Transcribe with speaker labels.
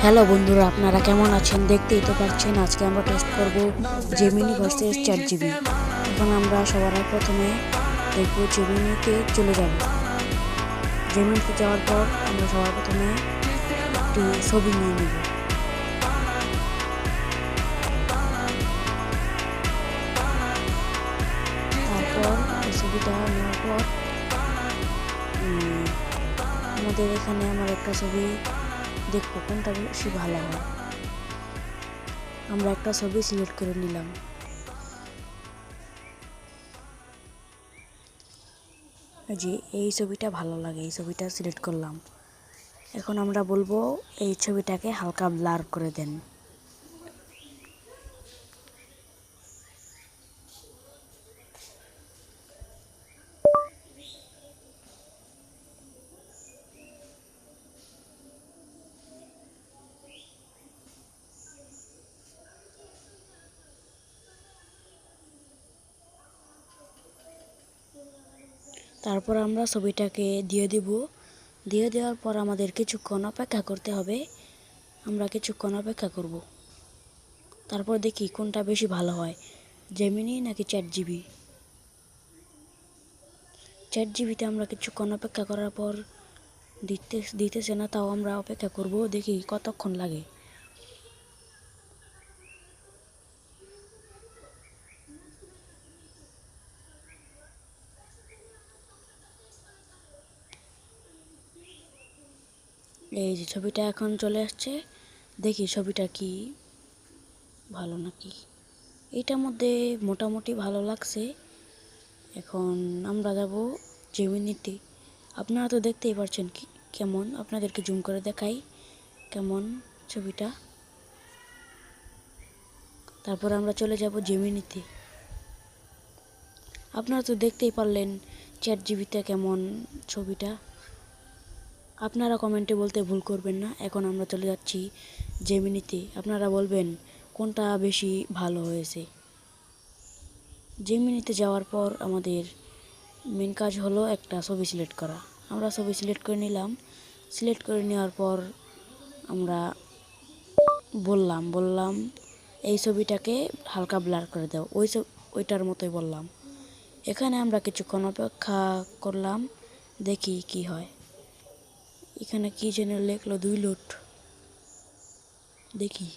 Speaker 1: Hello বন্ধুরা, আপনারা কেমন আছেন? দেখতেই তো পাচ্ছেন আজকে আমরা টেস্ট করব জেমিনি ভার্সেস চ্যাটজিপিটি। এখন আমরা সবার প্রথমে দেখব জেমিনিতে চলে যাব। জেমিনিতে যাওয়ার পর আমরা সবার প্রথমে একটি ছবি নিয়ে নেব। তারপর এই ছবিটা নেওয়ার পর আমাদের এখানে আমার একটা ছবি দেখবো কোনটা বেশি ভালো হয়। আমরা একটা ছবি সিলেক্ট করে নিলাম। যে এই ছবিটা ভালো লাগে, এই ছবিটা সিলেক্ট করলাম। এখন আমরা বলবো এই ছবিটাকে হালকা ব্লার করে দেন। তারপর আমরা ছবিটাকে দিয়ে দিব। দিয়ে দেওয়ার পর আমাদের কিছুক্ষণ অপেক্ষা করতে হবে। আমরা কিছুক্ষণ অপেক্ষা করব। তারপর দেখি কোনটা বেশি ভালো হয়, জেমিনি নাকি চ্যাটজিপিটি। চ্যাটজিপিটিতে আমরা কিছুক্ষণ অপেক্ষা করার পর দিতেছে না, তাও আমরা অপেক্ষা করব, দেখি কতক্ষণ লাগে। এই যে ছবিটা এখন চলে আসছে, দেখি ছবিটা কি ভালো নাকি। এটার মধ্যে মোটামুটি ভালো লাগছে। এখন আমরা যাব জেমিনিতে। আপনারা তো দেখতেই পারছেন কি কেমন, আপনাদেরকে জুম করে দেখাই কেমন ছবিটা। তারপর আমরা চলে যাব জেমিনিতে। আপনারা তো দেখতেই পারলেন চ্যাটজিপিটিতে কেমন ছবিটা। আপনারা কমেন্টে বলতে ভুল করবেন না। এখন আমরা চলে যাচ্ছি জেমিনিতে। আপনারা বলবেন কোনটা বেশি ভালো হয়েছে। জেমিনিতে যাওয়ার পর আমাদের মেন কাজ হলো একটা ছবি সিলেক্ট করা। আমরা ছবি সিলেক্ট করে নিলাম। সিলেক্ট করে নেওয়ার পর আমরা বললাম এই ছবিটাকে হালকা ব্লার করে দাও, ওইটার মতোই বললাম। এখানে আমরা কিছুক্ষণ অপেক্ষা করলাম, দেখি কি হয়। এখানে কি যেন লেখলো 2 লোড, দেখি।